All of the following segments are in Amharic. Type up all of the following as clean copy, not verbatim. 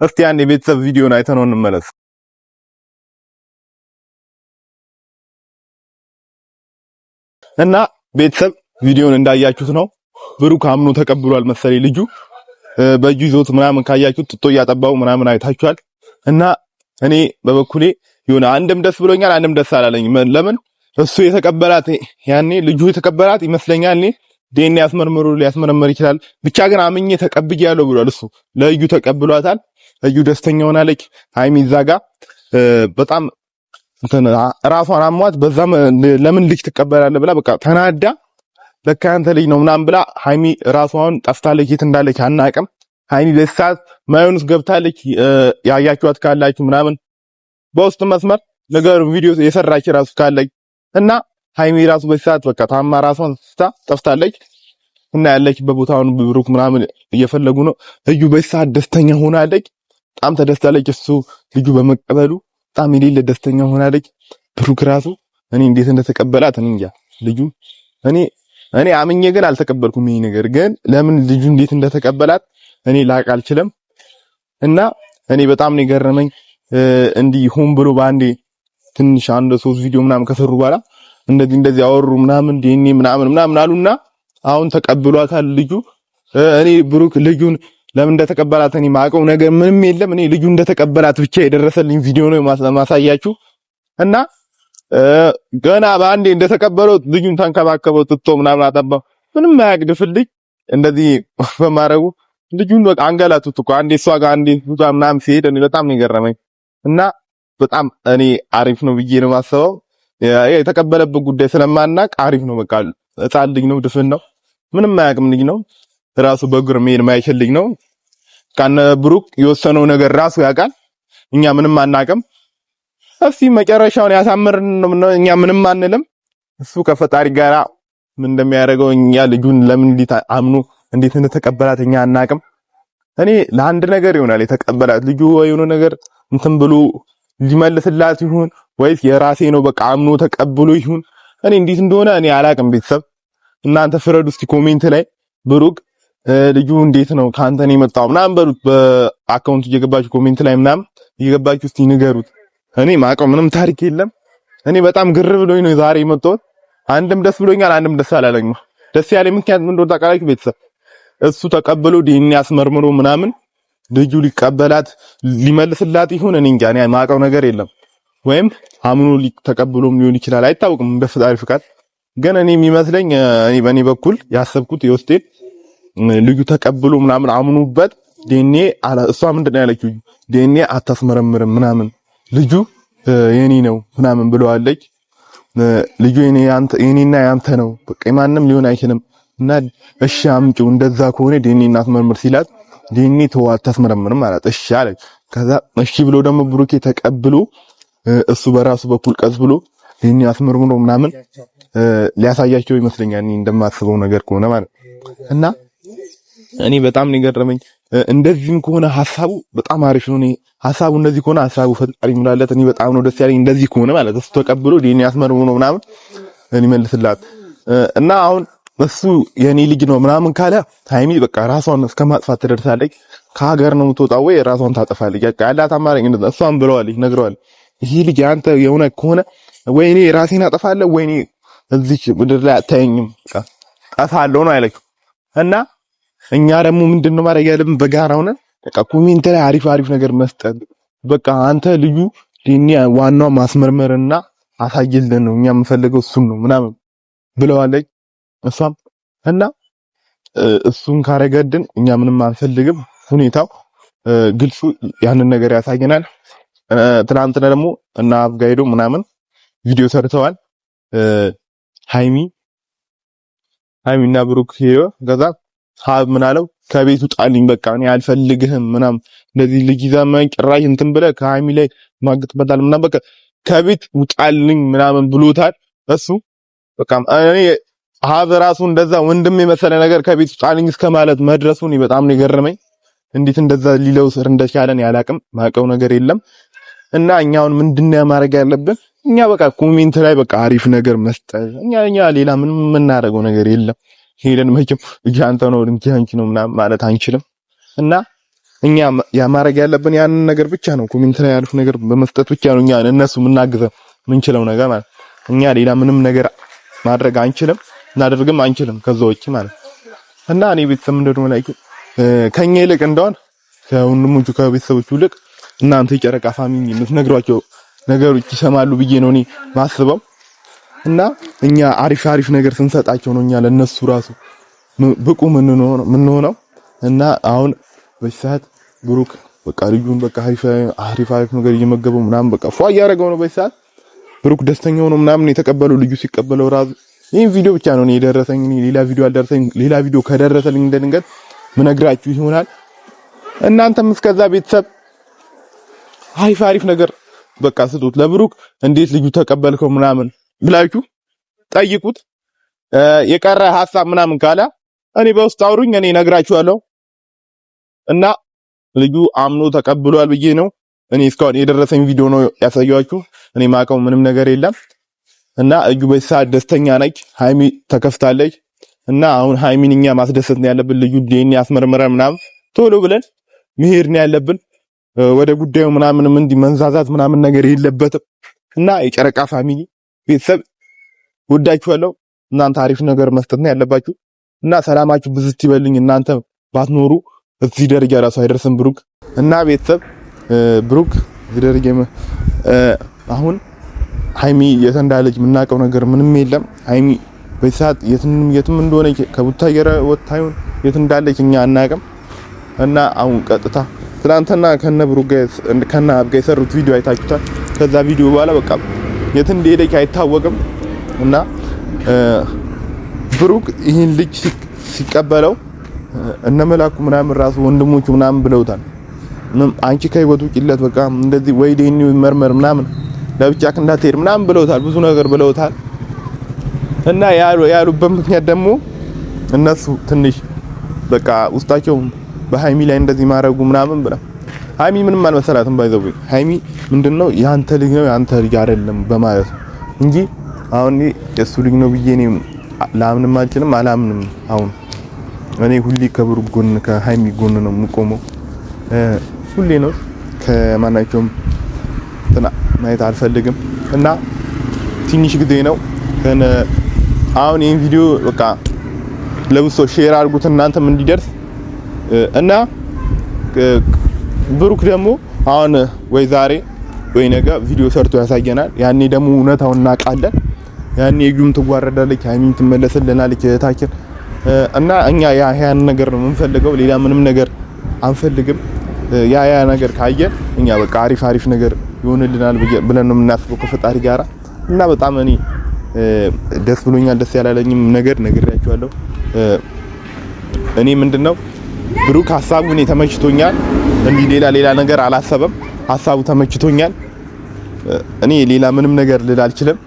እስቲ አንድ የቤተሰብ ቪዲዮን አይተነው እንመለስ። እና ቤተሰብ ቪዲዮን እንዳያችሁት ነው። ብሩክ አምኖ ተቀብሏል መሰለኝ ልጁ በእጁ ይዞት ምናምን ካያችሁት ጥጦ እያጠባው ምናምን አይታችኋል። እና እኔ በበኩሌ የሆነ አንድም ደስ ብሎኛል፣ አንድም ደስ አላለኝ። ለምን እሱ የተቀበላት ያኔ ልጁ የተቀበላት ይመስለኛል። እኔ ዲኤንኤ ያስመርምሩ ሊያስመረምር ይችላል። ብቻ ግን አምኜ ተቀብያለሁ ብሏል እሱ። ለእዩ ተቀብሏታል። እዩ ደስተኛ ሆናለች። ሃይሚ እዛ ጋ በጣም ራሷን አሟት። በዛም ለምን ልጅ ትቀበላለህ ብላ በቃ ተናዳ ለካ ያንተ ልጅ ነው ምናምን ብላ ሃይሚ ራሷን ጠፍታለች። የት እንዳለች አናውቅም። ሃይሚ በሰዓት ማዮንስ ገብታለች። ያያችኋት ካላችሁ ምናምን በውስጥ መስመር ነገር ቪዲዮ የሰራች ራሱ ካለች እና ሃይሚ ራሱ በሰዓት በቃ ታማ ራሷን ጠፍታለች እና ያለችበት ቦታውን ብሩክ ምናምን እየፈለጉ ነው። እዩ በሰዓት ደስተኛ ሆናለች። በጣም ተደስታለች። እሱ ልጁ በመቀበሉ በጣም የሌለ ደስተኛ ሆናለች። ብሩክ ራሱ እኔ እንዴት እንደተቀበላት እኔ እንጃ። ልጁ እኔ አምኜ ግን አልተቀበልኩም። ይሄ ነገር ግን ለምን ልጁ እንዴት እንደተቀበላት እኔ ላቅ አልችልም። እና እኔ በጣም ነው የገረመኝ። እንዲህ ሆን ብሎ ባንዴ ትንሽ አንድ 3 ቪዲዮ ምናምን ከሰሩ በኋላ እንደዚህ አወሩ ምናምን ዲኤንኤ ምናምን አሉና አሁን ተቀብሏታል ልጁ። እኔ ብሩክ ልጁን ለምን እንደተቀበላት እኔ ማውቀው ነገር ምንም የለም። እኔ ልጁ እንደተቀበላት ብቻ የደረሰልኝ ቪዲዮ ነው ማሳያችሁ። እና ገና በአንዴ እንደተቀበለው ልጁን ተንከባከበው ጥጦ ምናምን አጠባው። ምንም አያግድፍልኝ እንደዚህ በማረጉ ልጁን በቃ አንገላቱት እኮ አንዴ እሷ ጋር አንዴ ምናምን ሲሄድ እኔ በጣም ነው የገረመኝ። እና በጣም እኔ አሪፍ ነው ብዬ ነው የማስበው። የተቀበለበት ጉዳይ ስለማናቅ አሪፍ ነው። በቃ ሕፃን ልጅ ነው፣ ድፍን ነው፣ ምንም አያውቅም ልጅ ነው። ራሱ በእግር መሄድ ማይችል ልጅ ነው። ካነ ብሩክ የወሰነው ነገር ራሱ ያውቃል። እኛ ምንም አናውቅም። እስቲ መጨረሻውን ያሳምርን ነው። እኛ ምንም አንልም። እሱ ከፈጣሪ ጋራ ምን እንደሚያደርገው እኛ ልጁን ለምን አምኖ እንዴት እንደተቀበላት እኛ አናውቅም። እኔ ለአንድ ነገር ይሆናል የተቀበላት ልጁ ወይ የሆነ ነገር እንትን ብሎ ሊመልስላት ይሁን ወይስ የራሴ ነው በቃ አምኖ ተቀብሎ ይሁን እኔ እንዴት እንደሆነ እኔ አላውቅም። ቤተሰብ እናንተ ፍረዱ እስቲ ኮሜንት ላይ ብሩክ ልጁ እንዴት ነው ካንተ ነው የመጣው ምናምን በሉት። በአካውንቱ እየገባችሁ ኮሜንት ላይ ምናምን እየገባችሁ እስቲ ንገሩት። እኔ ማውቀው ምንም ታሪክ የለም። እኔ በጣም ግር ብሎኝ ነው ዛሬ የመጣሁት። አንድም ደስ ብሎኛል፣ አንድም ደስ አላለኝም። ደስ ያለኝ ምክንያት ምን እንደሆነ ታውቃላችሁ ቤተሰብ? እሱ ተቀብሎ ዲኤንኤ አስመርምሮ ምናምን ልጁ ሊቀበላት ሊመልስላት ይሁን እኔ እንጃ። እኔ ማውቀው ነገር የለም። ወይም አምኖ ተቀብሎም ሊሆን ይችላል፣ አይታወቅም። እንደ ፈጣሪ ፍቃድ ግን እኔ የሚመስለኝ እኔ በእኔ በኩል ያሰብኩት የውስጤን ልጁ ተቀብሎ ምናምን አምኑበት ዲኤንኤ እሷ ምንድነው ያለችው? ዲኤንኤ አታስመረምርም ምናምን ልጁ የኔ ነው ምናምን ብለዋለች። ልጁ የኔና ያንተ ነው በቃ ማንም ሊሆን አይችልም። እና እሺ አምጪው እንደዛ ከሆነ ዲኤንኤ እናስመርምር ሲላት ዲኤንኤ ተው አታስመረምርም ማለት እሺ አለች። ከዛ እሺ ብሎ ደግሞ ብሩኬ ተቀብሎ እሱ በራሱ በኩል ቀስ ብሎ ዲኤንኤ አስመርምሮ ምናምን ሊያሳያቸው ይመስለኛል እኔ እንደማስበው ነገር ከሆነ ማለት እና እኔ በጣም ነው የገረመኝ። እንደዚህም ከሆነ ሐሳቡ በጣም አሪፍ ነው። እኔ ሐሳቡ እንደዚህ ከሆነ ሐሳቡ ፈጣሪ ይምላለት። እኔ በጣም ነው ደስ ያለኝ እንደዚህ ከሆነ ማለት እሱ ተቀብሎ ዲኤንኤ አስመርምሮ ምናምን ሊመልስላት እና አሁን እሱ የኔ ልጅ ነው ምናምን ካለ ሃይሚ በቃ ራሷን እስከማጥፋት ትደርሳለች። ከሀገር ነው የምትወጣው ወይ ራሷን ታጠፋለች። በቃ ያላት አማራጭ እንደዛ እሷን ብለዋለች፣ ነግረዋል። ይሄ ልጅ አንተ የሆነ ከሆነ ወይ እኔ ራሴን አጠፋለሁ ወይ እኔ እዚህ ምድር ላይ አታየኝም በቃ ጠፋለሁ ነው ያለችው። እና እኛ ደግሞ ምንድነው ማድረግ ያለብን? በጋራ ሆነን በቃ ኮሜንት ላይ አሪፍ ነገር መስጠት። በቃ አንተ ልዩ ዲኤንኤ ዋናው ማስመርመርና አሳይልን ነው እኛ የምንፈልገው እሱን ነው ምናምን ብለዋለች እሷም። እና እሱን ካረገድን እኛ ምንም አንፈልግም። ሁኔታው ግልጹ ያንን ነገር ያሳየናል። ትናንትና ደግሞ እና አብጋይዶ ምናምን ቪዲዮ ሰርተዋል። ሃይሚና ብሩክ ገዛ ሀብ ምን አለው? ከቤቱ ጣልኝ በቃ እኔ አልፈልግህም ምናምን እንደዚህ ልጅ ዘመን ጭራሽ እንትን ብለህ ከሃይሚ ላይ ማግጥበታል ምናምን በቃ ከቤት ውጣልኝ ምናምን ብሎታል እሱ። በቃ እኔ ሀብ ራሱ እንደዛ ወንድም የመሰለ ነገር ከቤት ውጣልኝ እስከማለት መድረሱ እኔ በጣም ነው የገረመኝ። እንዴት እንደዛ ሊለው ስር እንደቻለን ያላቅም ማቀው ነገር የለም። እና እኛውን ምንድነው ማድረግ ያለብን? እኛ በቃ ኮሜንት ላይ በቃ አሪፍ ነገር መስጠት። እኛ ሌላ ምንም የምናደርገው ነገር የለም። ሄደን መቼም እጅ አንተ ነው እንጂ አንቺ ነው ምናምን ማለት አንችልም። እና እኛ ማድረግ ያለብን ያንን ነገር ብቻ ነው። ኮሜንት ላይ ያሉት ነገር በመስጠት ብቻ ነው እኛ እነሱ የምናግዘው ምንችለው ነገር ማለት እኛ ሌላ ምንም ነገር ማድረግ አንችልም እናደርግም አንችልም ከዛ ውጪ ማለት እና እኔ ቤተሰብ እንደሆነ ላይ ከኛ ይልቅ እንደሆነ ከወንድሞቹ ከቤተሰቦቹ ይልቅ እናንተ የጨረቃ ፋሚሊ የምትነግሯቸው ነገሮች ይሰማሉ ብዬ ነው እኔ ማስበው እና እኛ አሪፍ ነገር ስንሰጣቸው ነው እኛ ለነሱ ራሱ ብቁ ምን ሆነው እና አሁን በሰዓት ብሩክ በቃ ልጁን በቃ አሪፍ ነገር እየመገበው ምናምን በቃ ፏ እያደረገው ነው። በሰዓት ብሩክ ደስተኛው ነው ምናምን የተቀበለው ልጁ ሲቀበለው ራሱ ይሄን ቪዲዮ ብቻ ነው የደረሰኝ። ሌላ ቪዲዮ አልደረሰኝ። ሌላ ቪዲዮ ከደረሰልኝ እንደድንገት ምነግራችሁ ይሆናል። እናንተም እስከዛ ቤተሰብ አሪፍ ነገር በቃ ስጡት ለብሩክ። እንዴት ልጁ ተቀበልከው ምናምን ብላችሁ ጠይቁት። የቀረ ሐሳብ ምናምን ካለ እኔ በውስጥ አውሩኝ፣ እኔ ነግራችኋለሁ። እና ልጁ አምኖ ተቀብሏል ብዬ ነው እኔ እስካሁን የደረሰኝ ቪዲዮ ነው ያሳያችሁ። እኔ ማውቀው ምንም ነገር የለም። እና እዩ በሰዓት ደስተኛ ነች። ሃይሚ ተከፍታለች። እና አሁን ሃይሚን እኛ ማስደሰት ነው ያለብን። ልጁ ዲኤንኤ አስመርመረን ምናምን ቶሎ ብለን መሄድ ነው ያለብን ወደ ጉዳዩ ምናምንም እንዲህ መንዛዛት ምናምን ነገር የለበትም። እና የጨረቃ ፋሚሊ ቤተሰብ ወዳችኋለሁ። እናንተ አሪፍ ነገር መስጠት ነው ያለባችሁ። እና ሰላማችሁ ብዝት ይበልኝ። እናንተ ባትኖሩ እዚህ ደረጃ ራሱ አይደርስም ብሩክ። እና ቤተሰብ ብሩክ እዚህ ደረጃ አሁን ሃይሚ የት እንዳለች የምናውቀው ነገር ምንም የለም። ሃይሚ በሰዓት የትም እንደሆነ ከቡታየረ ወጣዩን የት እንዳለች እኛ አናውቅም። እና አሁን ቀጥታ ትናንትና ከነ ብሩክ ከነ አብጋ የሰሩት ቪዲዮ አይታችሁታል። ከዛ ቪዲዮ በኋላ በቃ የት እንደሄደች አይታወቅም። እና ብሩክ ይህን ልጅ ሲቀበለው እነ መላኩ ምናምን ራሱ ወንድሞቹ ምናምን ብለውታል። አንቺ ከህይወቱ ቂለት በቃ እንደዚህ ወይ ዲኤንኤ መርመር ምናምን ለብቻክ እንዳትሄድ ምናምን ብለውታል። ብዙ ነገር ብለውታል። እና ያሉበት ምክንያት ደግሞ እነሱ ትንሽ በቃ ውስጣቸው በሃይሚ ላይ እንደዚህ ማረጉ ምናምን ብላ ሃይሚ ምንም አልመሰላትም። ባይዘው ሃይሚ ምንድነው ያንተ ልጅ ነው ያንተ ልጅ አይደለም በማለት እንጂ አሁን የሱ ልጅ ነው ብዬ እኔ ላምንም አልችልም አላምንም። አሁን እኔ ሁሌ ከብሩክ ጎን ከሃይሚ ጎን ነው የምቆመው። ሁሌ ነው ከማናቸውም ማየት አልፈልግም። እና ትንሽ ጊዜ ነው አሁን ይሄን ቪዲዮ በቃ ለብሶ ሼር አድርጉት እናንተም እንዲደርስ። እና ብሩክ ደግሞ አሁን ወይ ዛሬ ወይ ነገ ቪዲዮ ሰርቶ ያሳየናል። ያኔ ደግሞ እውነታውን እናውቃለን። ያኔ እዩም ትዋረዳለች፣ ሃይሚም ትመለስልናለች እህታችን። እና እኛ ያን ነገር ነው የምንፈልገው፣ ሌላ ምንም ነገር አንፈልግም። ያ ነገር ካየን እኛ በቃ አሪፍ ነገር ይሆንልናል ብለን ነው የምናስበው ከፈጣሪ ጋራ። እና በጣም እኔ ደስ ብሎኛል። ደስ ያላለኝም ነገር ነግሬያችኋለሁ። እኔ ምንድነው ብሩክ ሐሳቡ እኔ ተመችቶኛል። እንዲህ ሌላ ነገር አላሰበም። ሐሳቡ ተመችቶኛል። እኔ ሌላ ምንም ነገር ልል አልችልም።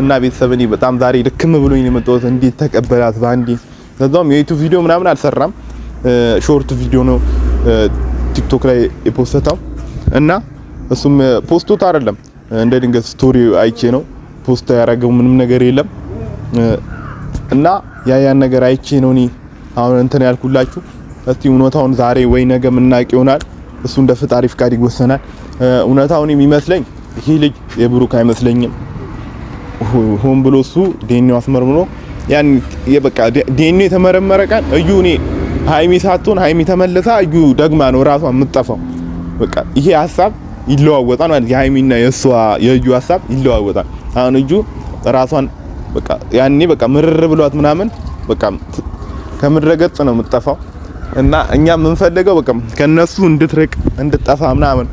እና ቤተሰብ እኔ በጣም ዛሬ ድክም ብሎኝ ነው የመጣሁት። እንዴት ተቀበላት ባንዴ። ለዛውም የዩቲዩብ ቪዲዮ ምናምን አልሰራም። ሾርት ቪዲዮ ነው ቲክቶክ ላይ የፖስተው። እና እሱም ፖስቶት አይደለም እንደ ድንገት ስቶሪ አይቼ ነው ፖስት ያደረገው። ምንም ነገር የለም። እና ያን ነገር አይቼ ነው እኔ አሁን እንትን ያልኩላችሁ። እስቲ እውነታውን ዛሬ ወይ ነገ ምናቅ ይሆናል። እሱ እንደ ፈጣሪ ፍቃድ ይወሰናል። እውነታውን የሚመስለኝ ይሄ ልጅ የብሩክ አይመስለኝም። ሆን ብሎ እሱ ዲኤንኤው አስመርምሮ ያን የበቃ ዲኤንኤው የተመረመረ ቀን እዩ እኔ ሃይሚ ሳትሆን ሃይሚ ተመለሳ እዩ ደግማ ነው ራሷ የምትጠፋው። በቃ ይሄ ሐሳብ ይለዋወጣል ማለት የሃይሚና የእዩ ሐሳብ ይለዋወጣል። አሁን እዩ ራሷን በቃ ያኔ በቃ ምርር ብሏት ምናምን በቃ ከምድረ ገጽ ነው የምትጠፋው። እና እኛ የምንፈልገው በቃ ከነሱ እንድትርቅ እንድትጠፋ ምናምን።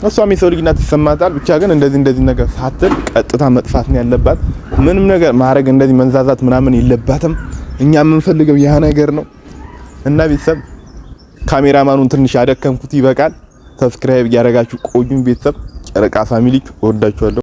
እሷም የሰው ልጅ ናት ይሰማታል። ብቻ ግን እንደዚህ ነገር ሳትል ቀጥታ መጥፋት ነው ያለባት። ምንም ነገር ማድረግ እንደዚህ መንዛዛት ምናምን የለባትም። እኛ የምንፈልገው ያ ነገር ነው። እና ቤተሰብ ካሜራማኑን ትንሽ ያደከምኩት ይበቃል። ሰብስክራይብ ያደረጋችሁ ቆዩን ቤተሰብ ጨረቃ ፋሚሊ ወዳችኋለሁ።